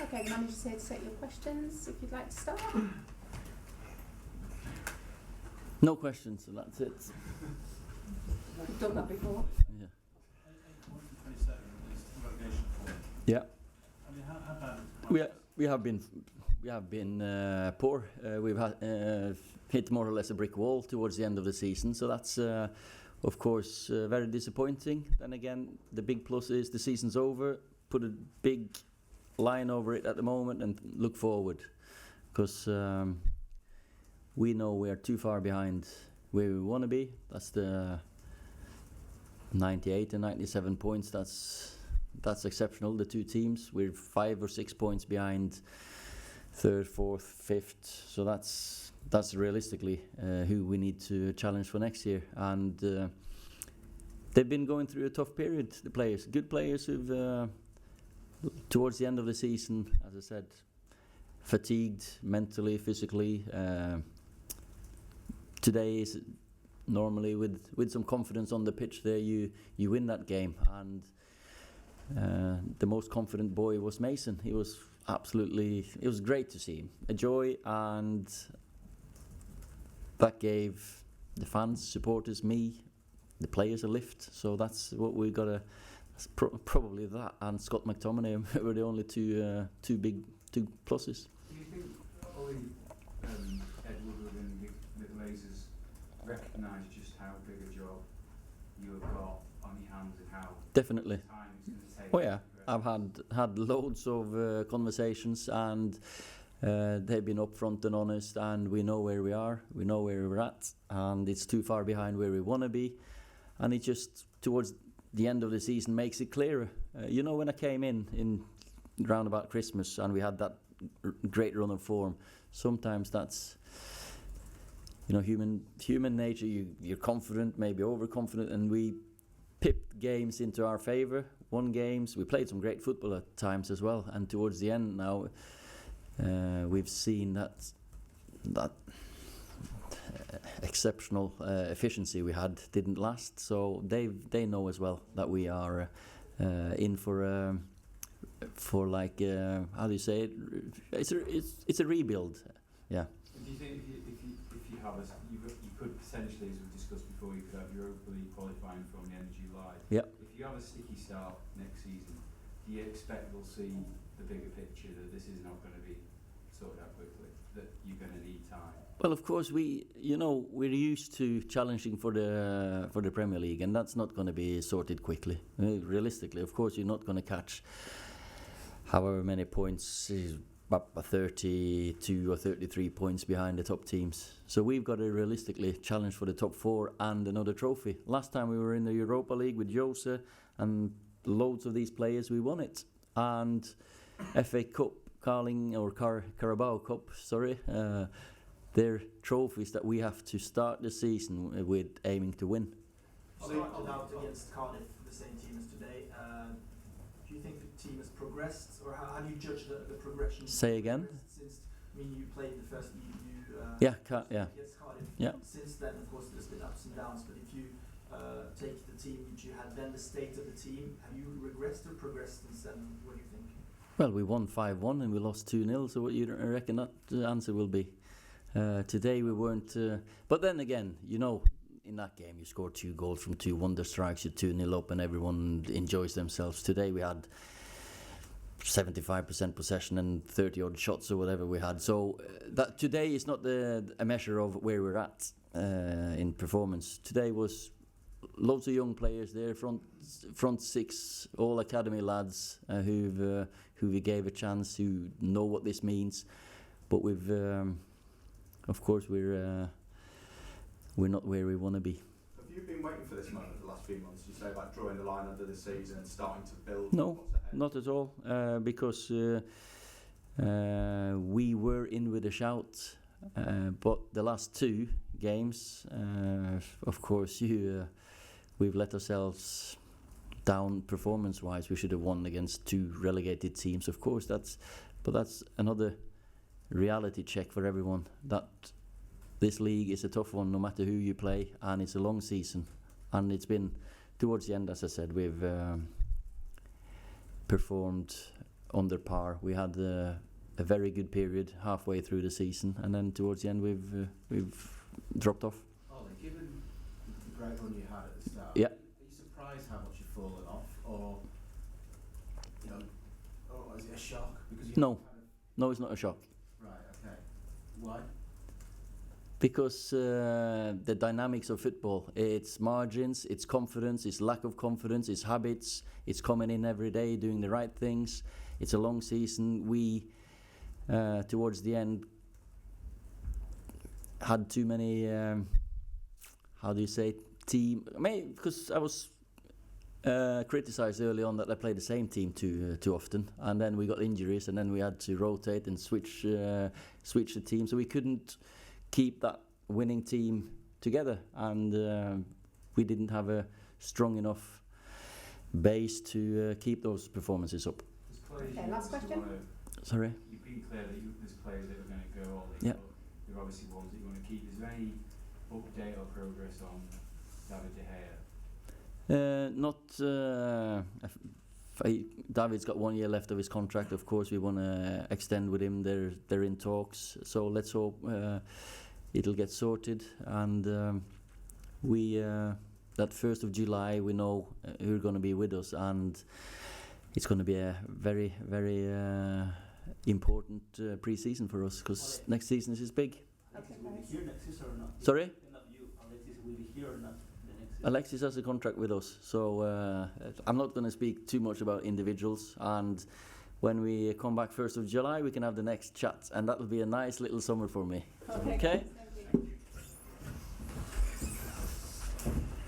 Okay, the manager's here to take your questions if you'd like to start. No questions, so that's it. We've done that before. Yeah. 27 is relegation form. Yeah. I mean, how bad? We have been poor. We've hit more or less a brick wall towards the end of the season, so that's of course very disappointing. Then again, the big plus is the season's over. Put a big line over it at the moment and look forward, because we know we are too far behind where we want to be. That's the 98 and 97 points. That's exceptional. The two teams, we're 5 or 6 points behind third, fourth, fifth. So that's realistically who we need to challenge for next year. And they've been going through a tough period. The players, good players who've towards the end of the season, as I said, fatigued mentally, physically. Today is normally with some confidence on the pitch there, you win that game. And the most confident boy was Mason. He was it was great to see him. A joy, and that gave the fans, supporters, me, the players a lift. So that's what we got to, probably that and Scott McTominay were the only two pluses. Do you think Ole Edward and the Glazers recognise just how big a job you have got on your hands and how Definitely. time it's going to take? Oh yeah, I've had loads of conversations, and they've been upfront and honest, and we know where we are, we know where we're at, and it's too far behind where we want to be, and it just towards the end of the season makes it clearer. When I came in round about Christmas and we had that great run of form, sometimes that's human nature. You're confident, maybe overconfident, and we pipped games into our favour. Won games. We played some great football at times as well. And towards the end now, we've seen that exceptional efficiency we had didn't last. So they know as well that we are in for like how do you say it? It's a rebuild. Yeah. Do you think if you have you could potentially, as we discussed before, you could have Europa League qualifying from the end of July. Yeah. If you have a sticky start next season, do you expect we'll see the bigger picture, that this is not going to be sorted out quickly, that you're going to need time? Well, of course we're used to challenging for the Premier League, and that's not going to be sorted quickly. Realistically, of course, you're not going to catch however many points, about 32 or 33 points behind the top teams. So we've got to realistically challenge for the top 4 and another trophy. Last time we were in the Europa League with Jose and loads of these players, we won it. And FA Cup, Carabao Cup, they're trophies that we have to start the season with aiming to win. Started out against Cardiff, the same team as today. Do you think the team has progressed, or how do you judge the progression? Say again? Since you played the first against Cardiff. Yeah. Since then, of course, there's been ups and downs. But if you take the team which you had then, the state of the team, have you regressed or progressed since then? What do you think? Well, we won 5-1 and we lost 2-0. So what you reckon that the answer will be? Today we weren't. But then again, in that game you scored 2 goals from 2 wonder strikes. You're 2-0 up and everyone enjoys themselves. Today we had 75% possession and 30 odd shots or whatever we had. So that today is not a measure of where we're at in performance. Today was loads of young players there, front 6, all academy lads who we gave a chance, who know what this means. But we've of course we're not where we want to be. Have you been waiting for this moment the last few months? You say about drawing the line under the season and starting to build. No, not at all. Because we were in with a shout, but the last 2 games, of course, we've let ourselves down performance-wise. We should have won against 2 relegated teams. Of course, that's another reality check for everyone, that this league is a tough one no matter who you play, and it's a long season, and it's been towards the end, as I said, we've performed under par. We had a very good period halfway through the season, and then towards the end we've dropped off. Ollie, given the great run you had at the start, Yeah. are you surprised how much you've fallen off, or you know, or is it a shock because you No. kind No, it's not a shock. of, right? Okay, why? Because the dynamics of football, it's margins, it's confidence, it's lack of confidence, it's habits, it's coming in every day, doing the right things. It's a long season. We, towards the end, had too many, how do you say, because I was criticised early on that I played the same team too often, and then we got injuries, and then we had to rotate and switch the team, so we couldn't keep that winning team together, and we didn't have a strong enough base to keep those performances up. There's players Okay, you last obviously question. Sorry? You've been clear that there's players that are going to go, Ollie, Yeah. but there are obviously ones that you want to keep. Is there any update or progress on David De Gea? David's got 1 year left of his contract. Of course, we want to extend with him. They're in talks, so let's hope it'll get sorted. And we that 1st of July, we know who's going to be with us, and it's going to be a very, very important pre-season for us, because next season is big. Okay, Will guys. be here next season or not? Sorry? Not you, Alexis, will be here or not the next season? Alexis has a contract with us, so I'm not going to speak too much about individuals. And when we come back 1st of July, we can have the next chat, and that will be a nice little summer for me. Okay. Okay. guys,